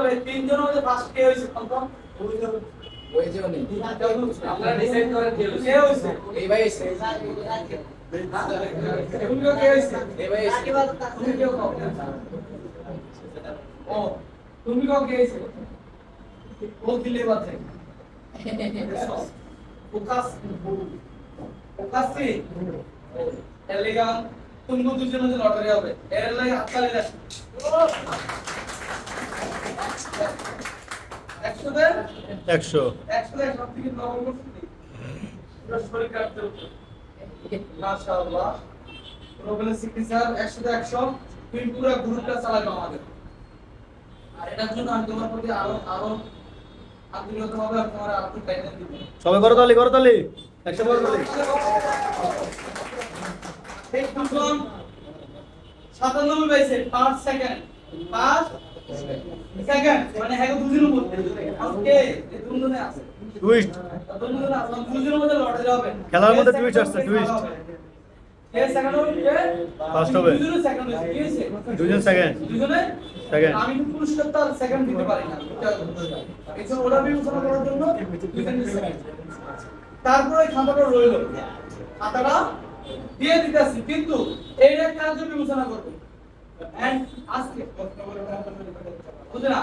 হবে তিনজনের মধ্যে ফার্স্ট কে হইছে কনফার্ম ওই যে উনি আপনারা ডিসাইড করেন কে হইছে এই ভাই এসে তুমি কে হইছে এই ভাই এসে তুমি কে কও ও তুমি কে হইছে ও দিলে বাজে ফোকাস ফোকাসি এলিগান তুমি দুজনের মধ্যে লটারি হবে এর লাগে হাততালি দাও 100 সব থেকে নরম করছি পুরো শরীর কাটতে হচ্ছে মাশাআল্লাহ প্রবলেম সিগনেচার 100 তুমি পুরো গ্রুপটা চালাবে আমাদের আর এটার জন্য আমি তোমার প্রতি আরো আন্তরিকভাবে তোমার আর্থিক গাইডলাইন দিব সবাই করো তালি 100 করো তালি এই দুজন 97 পাইছে 5 সেকেন্ড 5 সেকেন্ড মানে হ্যাঁ দুজনের মধ্যে আজকে এই দুজনে আছে টুইস্ট দুজনে আছে দুজনের মধ্যে লড়াই হবে খেলার মধ্যে টুইস্ট আসছে টুইস্ট কে সেকেন্ড হবে ফার্স্ট হবে দুজনে সেকেন্ড হইছে কি হইছে দুজন সেকেন্ড দুজনে সেকেন্ড আমি তো পুরস্কার তো সেকেন্ড দিতে পারি না এই জন্য ওরা বিবেচনা করার জন্য দুজন সেকেন্ড তারপরে খাতাটা রইল খাতাটা দিয়ে দিতেছি কিন্তু এইটা কাজ বিবেচনা করবে এন্ড আজকে প্রশ্ন করে বুঝলা